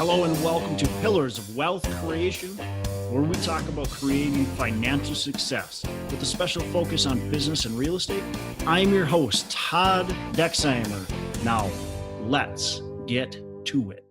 Hello and welcome to Pillars of Wealth Creation, where we talk about creating financial success with a special focus on business and real estate. I'm your host, Todd Dexheimer. Now, let's get to it.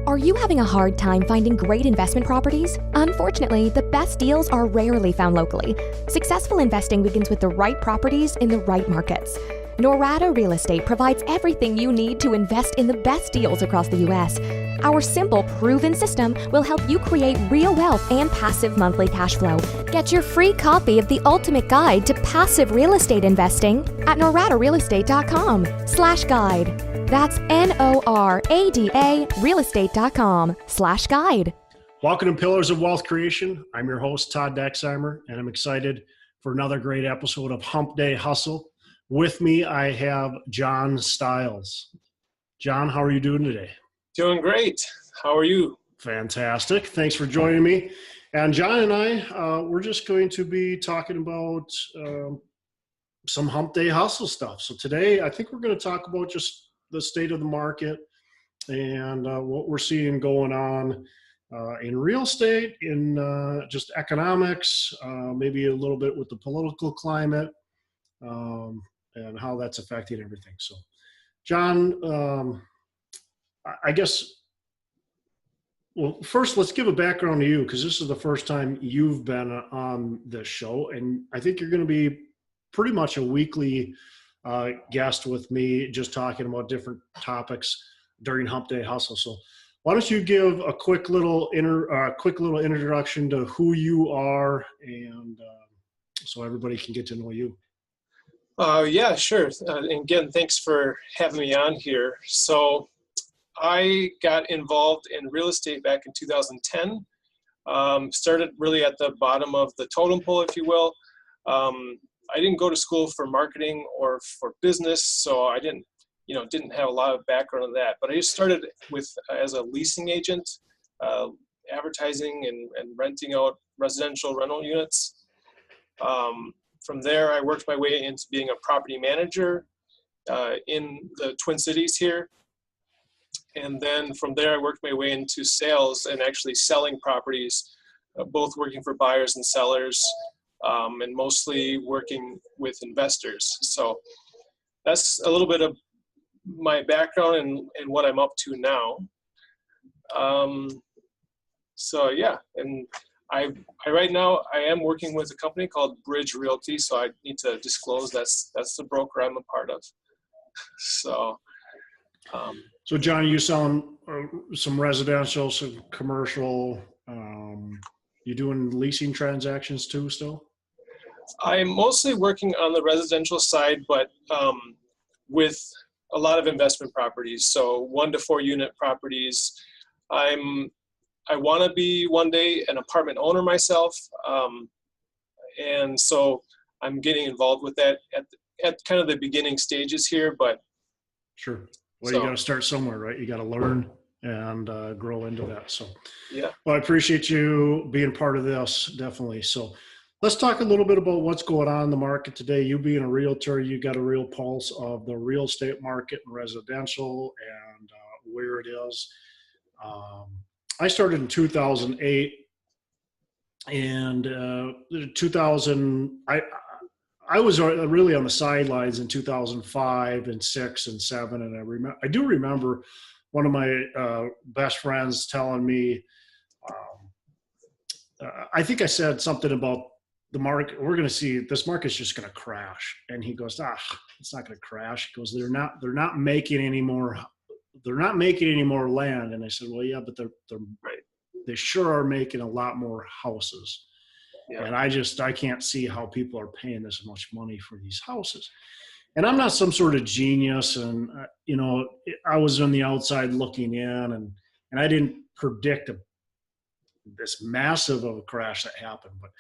Are you having a hard time finding great investment properties? Unfortunately, the best deals are rarely found locally. Successful investing begins with the right properties in the right markets. Norada Real Estate provides everything you need to invest in the best deals across the U.S. Our simple, proven system will help you create real wealth and passive monthly cash flow. Get your free copy of the ultimate guide to passive real estate investing at noradarealestate.com/guide. That's NORADA realestate.com/guide. Welcome to Pillars of Wealth Creation. I'm your host, Todd Dexheimer, and I'm excited for another great episode of Hump Day Hustle. With me, I have John Stiles. John, how are you doing today? Doing great. How are you? Fantastic. Thanks for joining me. And John and I, we're just going to be talking about some Hump Day Hustle stuff. So today, I think we're going to talk about just the state of the market and what we're seeing going on in real estate, in just economics, maybe a little bit with the political climate, and how that's affecting everything. So, John, I guess, well, first let's give a background to you, because this is the first time you've been on this show, and I think you're going to be pretty much a weekly guest with me, just talking about different topics during Hump Day Hustle. So why don't you give a quick little introduction to who you are, and so everybody can get to know you. Yeah, sure. And again, thanks for having me on here. So I got involved in real estate back in 2010. Started really at the bottom of the totem pole, if you will. I didn't go to school for marketing or for business, so I didn't have a lot of background on that. But I just started as a leasing agent, advertising and renting out residential rental units. From there, I worked my way into being a property manager in the Twin Cities here. And then from there, I worked my way into sales and actually selling properties, both working for buyers and sellers, and mostly working with investors. So that's a little bit of my background and what I'm up to now. So yeah, and I right now I am working with a company called Bridge Realty, so I need to disclose that's the broker I'm a part of. So John, you selling some residential, some commercial? You doing leasing transactions too still? I'm mostly working on the residential side, but with a lot of investment properties. So 1 to 4 unit properties. I want to be one day an apartment owner myself, and so I'm getting involved with that at kind of the beginning stages here. But sure, well, you got to start somewhere, right? You got to learn and grow into that. So yeah, well, I appreciate you being part of this, definitely. So let's talk a little bit about what's going on in the market today. You being a realtor, you got a real pulse of the real estate market and residential and where it is. I started in 2008, and 2000. I was really on the sidelines in 2005 and 6 and 7, and I do remember one of my best friends telling me, I think I said something about the market. We're going to see this market's just going to crash, and he goes, it's not going to crash. He goes, they're not making any more. They're not making any more land. And I said, well, yeah, but they sure are making a lot more houses. Yeah. And I can't see how people are paying this much money for these houses. And I'm not some sort of genius. And, I was on the outside looking in, and I didn't predict this massive of a crash that happened. But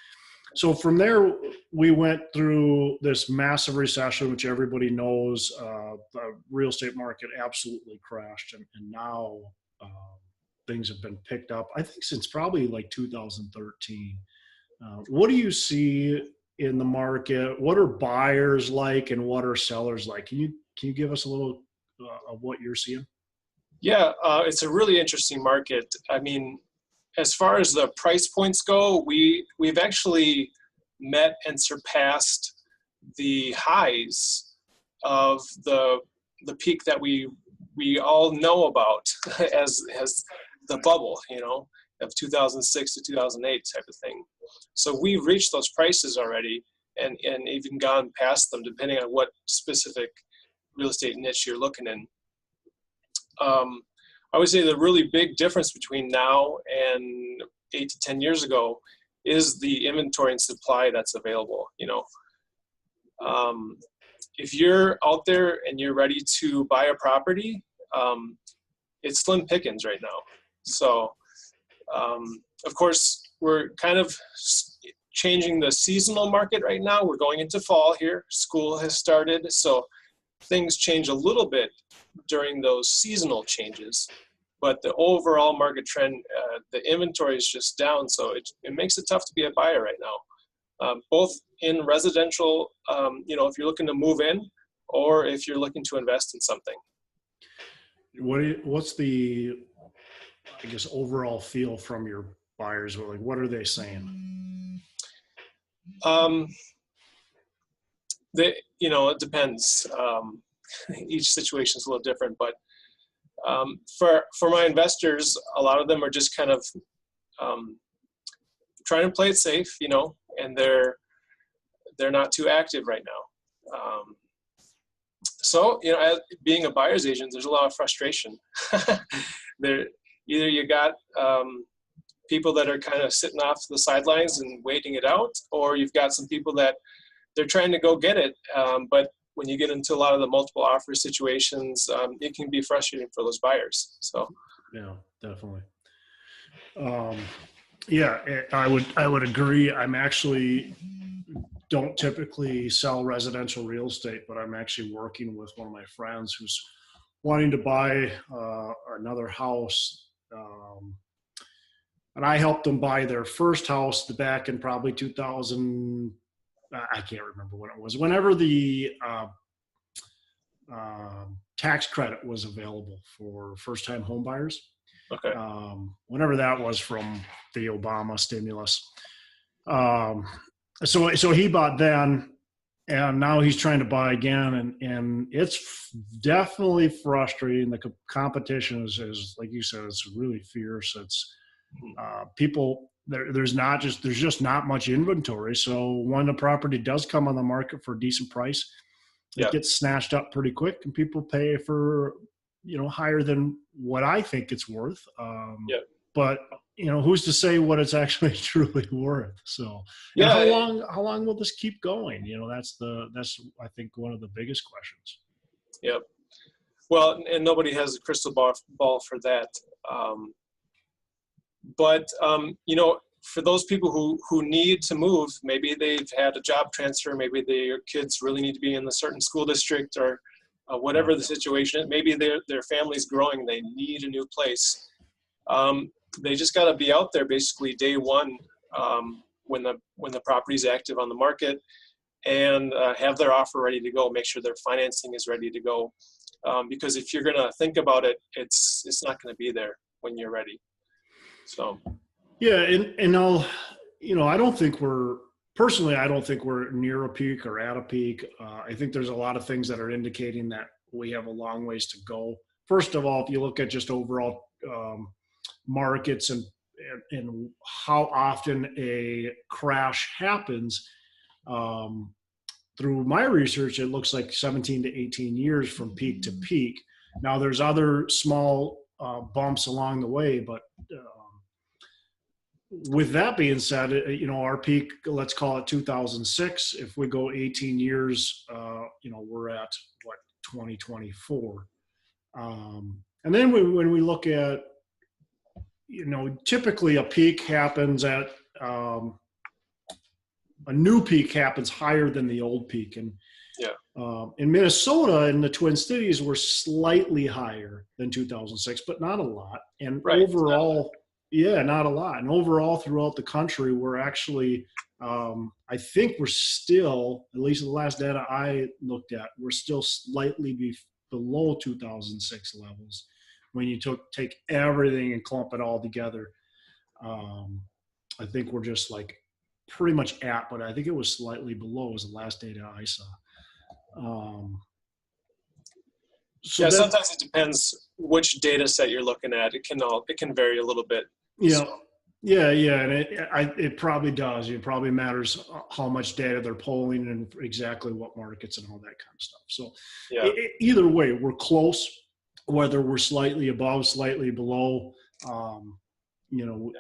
so from there, we went through this massive recession, which everybody knows. The real estate market absolutely crashed, and now things have been picked up, I think, since probably like 2013. What do you see in the market? What are buyers like, and what are sellers like? Can you give us a little of what you're seeing? Yeah, it's a really interesting market. I mean, as far as the price points go, we've actually met and surpassed the highs of the peak that we all know about as the bubble, of 2006 to 2008 type of thing. So we've reached those prices already, and even gone past them, depending on what specific real estate niche you're looking in. I would say the really big difference between now and 8 to 10 years ago is the inventory and supply that's available. If you're out there and you're ready to buy a property, it's slim pickings right now. So, of course, we're kind of changing the seasonal market right now. We're going into fall here. School has started, so things change a little bit during those seasonal changes. But the overall market trend, the inventory is just down, so it makes it tough to be a buyer right now. Both in residential, if you're looking to move in, or if you're looking to invest in something. What's the, I guess, overall feel from your buyers? Like, what are they saying? It depends. Each situation is a little different, but for my investors, a lot of them are just kind of trying to play it safe, and they're not too active right now. So, as being a buyer's agent, there's a lot of frustration. Either you got people that are kind of sitting off the sidelines and waiting it out, or you've got some people that they're trying to go get it. But when you get into a lot of the multiple offer situations, it can be frustrating for those buyers. So, yeah, definitely. Yeah, I would agree. I'm actually don't typically sell residential real estate, but I'm actually working with one of my friends who's wanting to buy another house. And I helped them buy their first house back in probably 2000. I can't remember when it was. Whenever the tax credit was available for first-time home buyers. Okay. Whenever that was from the Obama stimulus. So he bought then, and now he's trying to buy again, and it's definitely frustrating. The competition is like you said, it's really fierce. It's people. There's just not much inventory. So when the property does come on the market for a decent price, it gets snatched up pretty quick, and people pay for higher than what I think it's worth. But who's to say what it's actually truly worth? So how long will this keep going? That's I think one of the biggest questions. Yep. Well, and nobody has a crystal ball for that. But for those people who need to move, maybe they've had a job transfer, maybe their kids really need to be in a certain school district, or whatever the situation is. Maybe their family's growing, they need a new place. They just got to be out there basically day one when the property's active on the market, and have their offer ready to go. Make sure their financing is ready to go, because if you're going to think about it, it's not going to be there when you're ready. So. Yeah, and I don't think we're near a peak or at a peak. I think there's a lot of things that are indicating that we have a long ways to go. First of all, if you look at just overall markets and how often a crash happens, through my research, it looks like 17 to 18 years from peak to peak. Now, there's other small bumps along the way, but with that being said, our peak, let's call it 2006. If we go 18 years, we're at 2024. And then when we look at, typically a peak happens at, a new peak happens higher than the old peak. And in Minnesota, in the Twin Cities, we're slightly higher than 2006, but not a lot. And overall, not a lot. And overall, throughout the country, we're actually, I think we're still, at least the last data I looked at, we're still slightly below 2006 levels. when you take everything and clump it all together. I think we're just like pretty much at, but I think it was slightly below was the last data I saw. Yeah, sometimes it depends which data set you're looking at. It can vary a little bit. Yeah. So. Yeah, and it probably does. It probably matters how much data they're polling and exactly what markets and all that kind of stuff. So yeah. Either way, we're close, whether we're slightly above, slightly below.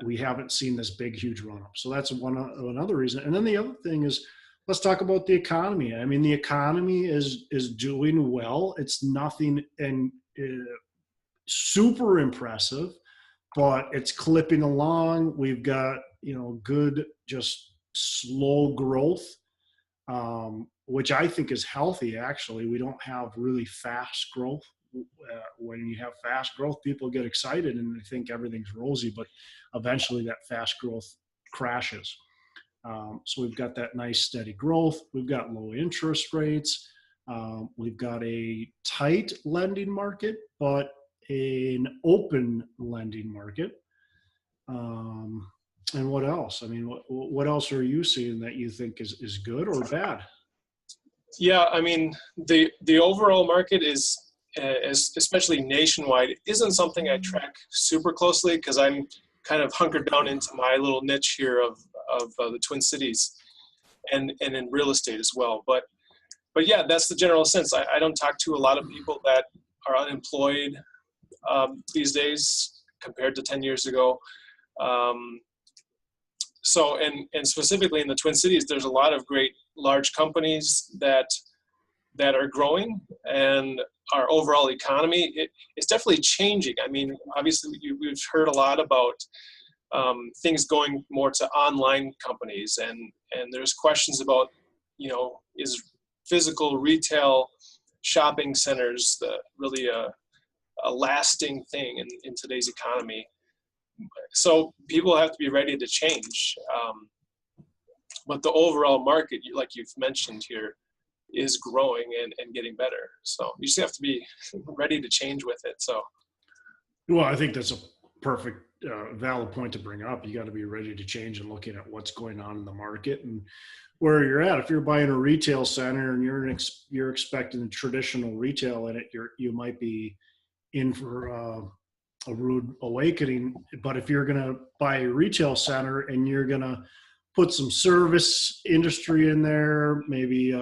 We haven't seen this big, huge run up. So that's another reason. And then the other thing is, let's talk about the economy. I mean, the economy is doing well. It's nothing super impressive, but it's clipping along. We've got, good, just slow growth, which I think is healthy, actually. We don't have really fast growth. When you have fast growth, people get excited and they think everything's rosy, but eventually that fast growth crashes. So we've got that nice steady growth. We've got low interest rates. We've got a tight lending market, but an open lending market. And what else? I mean, what else are you seeing that you think is good or bad? Yeah, I mean, the overall market is, especially nationwide, isn't something I track super closely because I'm kind of hunkered down into my little niche here of the Twin Cities and in real estate as well. But yeah, that's the general sense. I don't talk to a lot of people that are unemployed these days compared to 10 years ago. So, and specifically in the Twin Cities, there's a lot of great large companies that are growing, and our overall economy, it's definitely changing. I mean, obviously we've heard a lot about things going more to online companies, and there's questions about, is physical retail shopping centers really a lasting thing in today's economy? So people have to be ready to change. But the overall market, like you've mentioned here, is growing and getting better. So you just have to be ready to change with it. So, well, I think that's a perfect, valid point to bring up. You got to be ready to change and looking at what's going on in the market and where you're at. If you're buying a retail center and you're expecting traditional retail in it, you might be in for a rude awakening. But if you're going to buy a retail center and you're going to put some service industry in there, maybe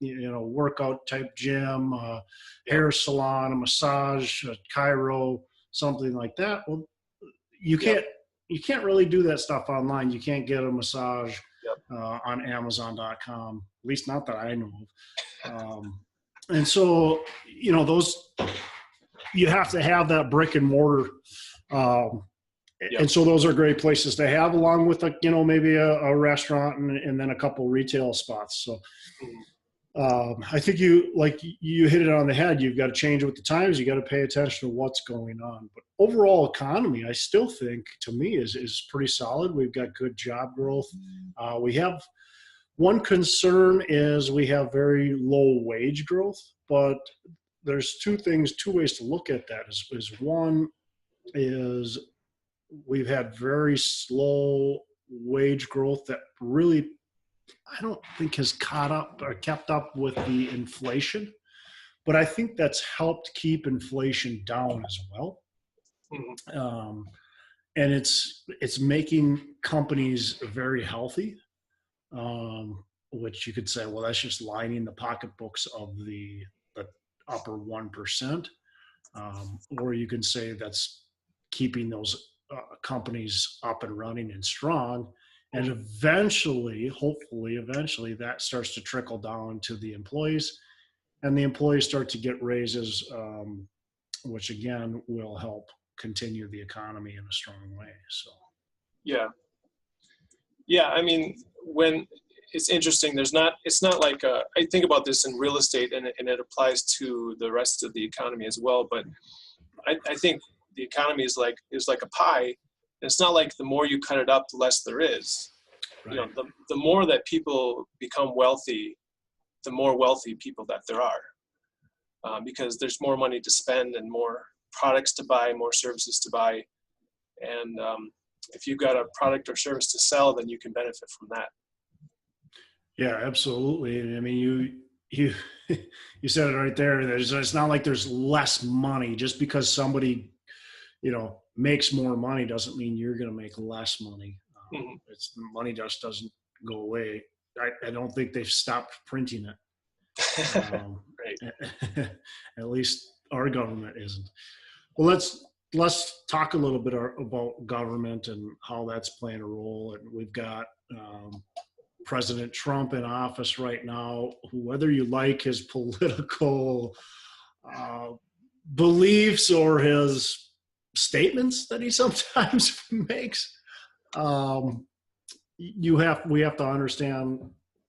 workout type gym, hair salon, a massage, a chiro, something like that. Well, you can't really do that stuff online. You can't get a massage on Amazon.com, at least not that I know of. And so, those, you have to have that brick and mortar. And so those are great places to have, along with maybe a restaurant and then a couple retail spots. So I think you hit it on the head. You've got to change with the times. You got to pay attention to what's going on. But overall economy, I still think, to me, is pretty solid. We've got good job growth. We have one concern is we have very low wage growth, but there's two ways to look at that. Is one is we've had very slow wage growth that really, I don't think has caught up or kept up with the inflation, but I think that's helped keep inflation down as well. Mm-hmm. And it's making companies very healthy, which you could say, well, that's just lining the pocketbooks of the upper 1%. Or you can say that's keeping those companies up and running and strong. And hopefully, that starts to trickle down to the employees, and the employees start to get raises, which again will help continue the economy in a strong way. So, yeah. I mean, when it's interesting, it's not like I think about this in real estate, and it applies to the rest of the economy as well. But I think the economy is like a pie. It's not like the more you cut it up, the less there is. Right. The more that people become wealthy, the more wealthy people that there are, because there's more money to spend and more products to buy, more services to buy. And if you've got a product or service to sell, then you can benefit from that. Yeah, absolutely. And I mean, you you said it right there. It's not like there's less money. Just because somebody, makes more money doesn't mean you're going to make less money. It's money just doesn't go away. I don't think they've stopped printing it. Right. At least our government isn't. Well, let's talk a little bit about government and how that's playing a role. And we've got President Trump in office right now, whether you like his political beliefs or his statements that he sometimes makes, we have to understand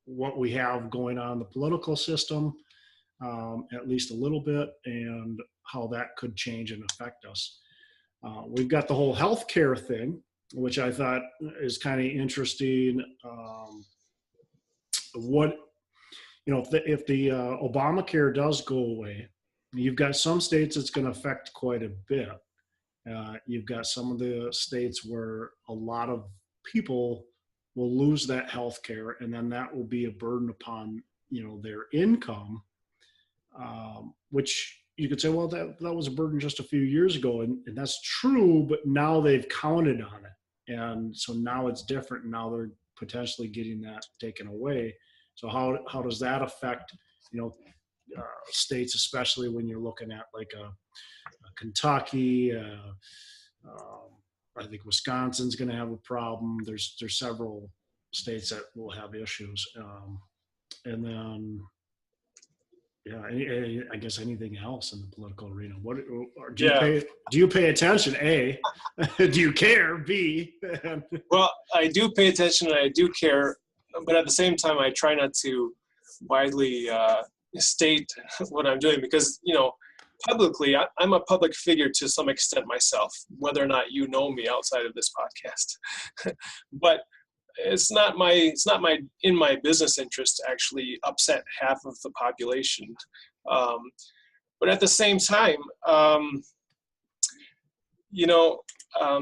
what we have going on in the political system, at least a little bit, and how that could change and affect us. We've got the whole healthcare thing, which I thought is kind of interesting. If the Obamacare does go away, you've got some states it's going to affect quite a bit. You've got some of the states where a lot of people will lose that health care, and then that will be a burden upon their income, which you could say, well, that was a burden just a few years ago, and that's true, but now they've counted on it, and so now it's different. Now they're potentially getting that taken away. So how does that affect states, especially when you're looking at like a Kentucky? I think Wisconsin's going to have a problem. There's several states that will have issues, and then I guess anything else in the political arena. Do you pay attention? A, do you care? B, well, I do pay attention and I do care, but at the same time, I try not to widely state what I'm doing because publicly, I'm a public figure to some extent myself, whether or not you know me outside of this podcast. But it's not in my business interest to actually upset half of the population. But at the same time,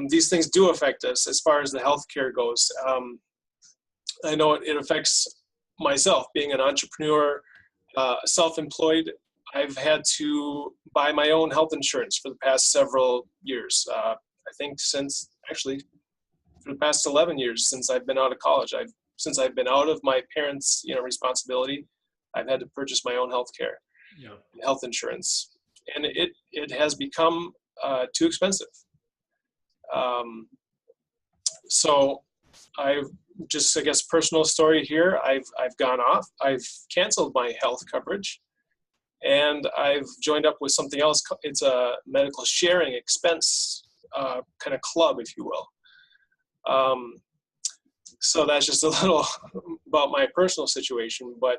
these things do affect us as far as the healthcare goes. I know it affects myself, being an entrepreneur, self-employed. I've had to buy my own health insurance for the past several years. I think for the past 11 years since I've been out of college. Since I've been out of my parents' responsibility, I've had to purchase my own health insurance, and it has become too expensive. So I've just, I guess, personal story here. I've gone off. I've canceled my health coverage. And I've joined up with something else. It's a medical sharing expense kind of club, if you will. So that's just a little about my personal situation. But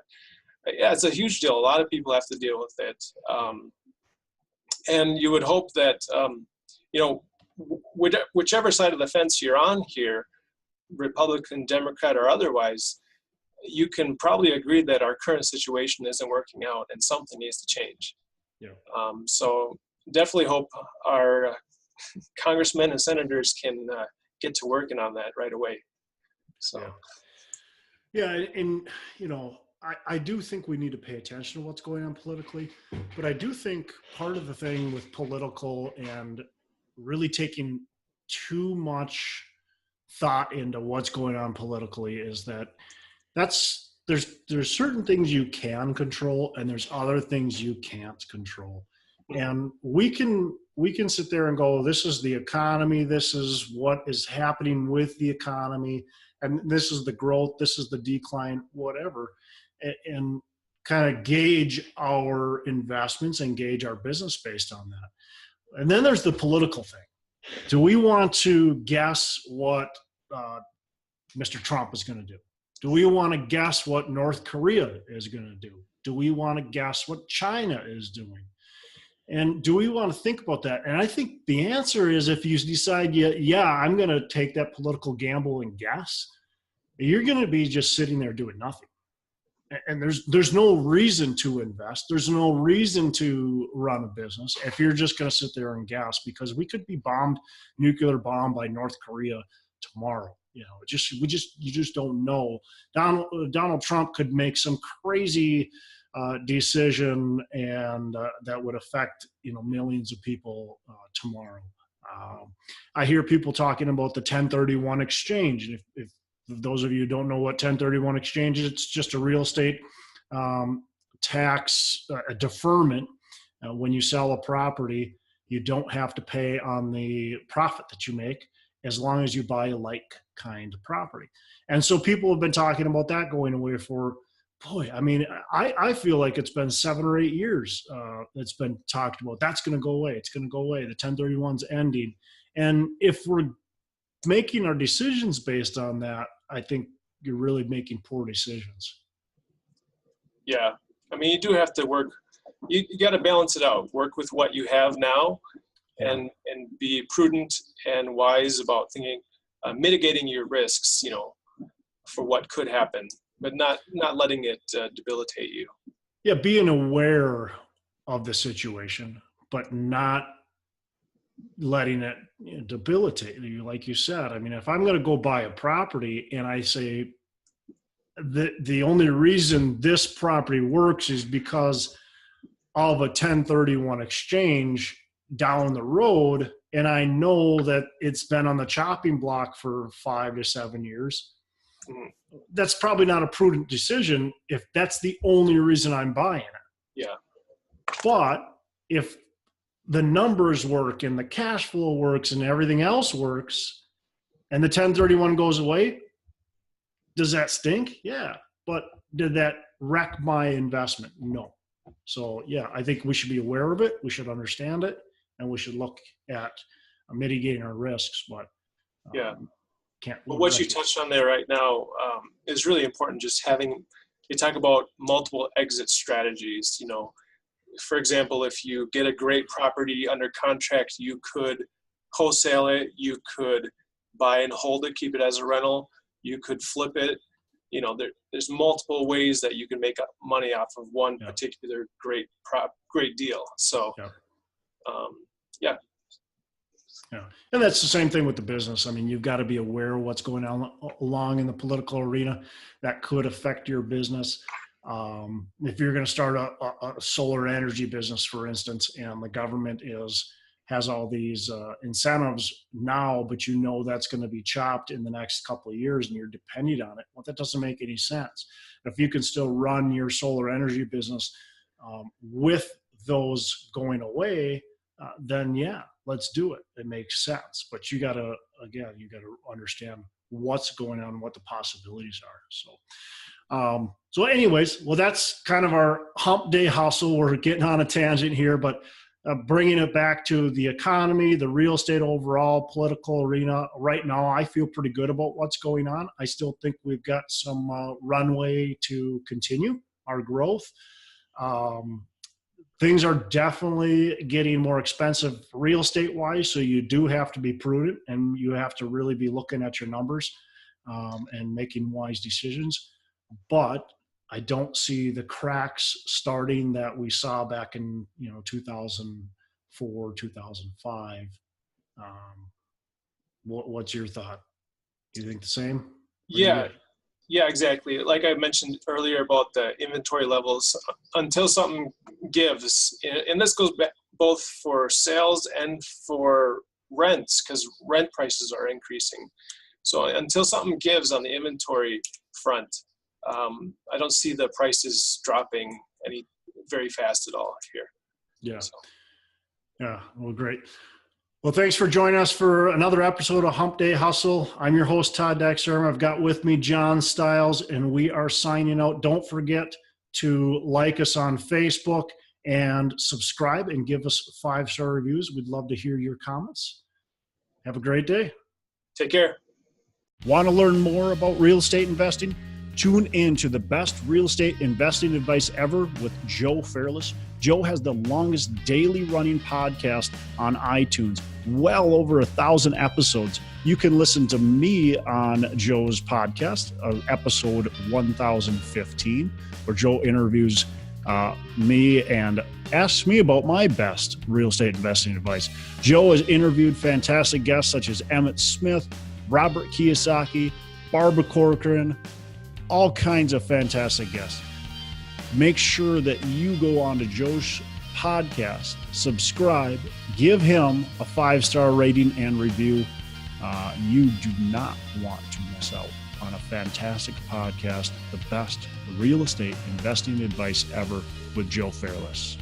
yeah, it's a huge deal. A lot of people have to deal with it. And you would hope that, whichever side of the fence you're on here, Republican, Democrat, or otherwise, you can probably agree that our current situation isn't working out and something needs to change. Yeah. So definitely hope our congressmen and senators can get to working on that right away. So. Yeah. And I do think we need to pay attention to what's going on politically, but I do think part of the thing with political and really taking too much thought into what's going on politically is that there's certain things you can control and there's other things you can't control. And we can sit there and go, this is the economy, this is what is happening with the economy, and this is the growth, this is the decline, whatever, and kind of gauge our investments and gauge our business based on that. And then there's the political thing. Do we want to guess what Mr. Trump is going to do? Do we want to guess what North Korea is going to do? Do we want to guess what China is doing? And do we want to think about that? And I think the answer is, if you decide, I'm going to take that political gamble and guess, you're going to be just sitting there doing nothing. and there's no reason to invest. There's no reason to run a business if you're just going to sit there and gas, because we could be nuclear bombed by North Korea tomorrow. You just don't know. Donald Trump could make some crazy decision, and that would affect millions of people tomorrow. I hear people talking about the 1031 exchange, and if those of you who don't know what 1031 exchange is, it's just a real estate tax deferment. When you sell a property, you don't have to pay on the profit that you make, as long as you buy a like kind of property. And so people have been talking about that going away for, I feel like it's been 7 or 8 years it's been talked about. That's going to go away. It's going to go away. The 1031's ending. And if we're making our decisions based on that, I think you're really making poor decisions. Yeah. I mean, you do have to work. You got to balance it out. Work with what you have now, and be prudent and wise about thinking, mitigating your risks, for what could happen, but not letting it debilitate you. Yeah, being aware of the situation, but not letting it debilitate you, like you said. I mean, if I'm going to go buy a property and I say the only reason this property works is because of a 1031 exchange down the road, and I know that it's been on the chopping block for 5 to 7 years, that's probably not a prudent decision if that's the only reason I'm buying it. Yeah. But if the numbers work and the cash flow works and everything else works, and the 1031 goes away, does that stink? Yeah. But did that wreck my investment? No. So yeah, I think we should be aware of it. We should understand it, and we should look at mitigating our risks. But But what you touched on there right now is really important. Just you talk about multiple exit strategies. For example, if you get a great property under contract, you could wholesale it, you could buy and hold it, keep it as a rental, you could flip it. There's multiple ways that you can make money off of one particular great deal. So, yeah. And that's the same thing with the business. I mean, you've got to be aware of what's going on along in the political arena that could affect your business. If you're going to start a solar energy business, for instance, and the government has all these incentives now, but that's going to be chopped in the next couple of years and you're dependent on it, well, that doesn't make any sense. If you can still run your solar energy business with those going away, then let's do it. It makes sense. But you got to understand what's going on, what the possibilities are. So anyways, well, that's kind of our hump day hustle. We're getting on a tangent here, but bringing it back to the economy, the real estate overall, political arena. Right now, I feel pretty good about what's going on. I still think we've got some runway to continue our growth. Things are definitely getting more expensive real estate wise, so you do have to be prudent and you have to really be looking at your numbers and making wise decisions. But I don't see the cracks starting that we saw back in 2004, 2005. What's your thought? Do you think the same? Yeah, exactly. Like I mentioned earlier about the inventory levels, until something gives, and this goes back both for sales and for rents, because rent prices are increasing. So until something gives on the inventory front, I don't see the prices dropping very fast at all here. Yeah. So. Yeah. Well, great. Well, thanks for joining us for another episode of Hump Day Hustle. I'm your host, Todd Dexter. I've got with me John Stiles, and we are signing out. Don't forget to like us on Facebook and subscribe and give us 5-star reviews. We'd love to hear your comments. Have a great day. Take care. Want to learn more about real estate investing? Tune in to the best real estate investing advice ever with Joe Fairless, Joe has the longest daily running podcast on iTunes, well over 1,000 episodes. You can listen to me on Joe's podcast, episode 1015, where Joe interviews me and asks me about my best real estate investing advice. Joe has interviewed fantastic guests such as Emmett Smith, Robert Kiyosaki, Barbara Corcoran, all kinds of fantastic guests. Make sure that you go on to Joe's podcast, subscribe, give him a 5-star rating and review. You do not want to miss out on a fantastic podcast, the best real estate investing advice ever with Joe Fairless.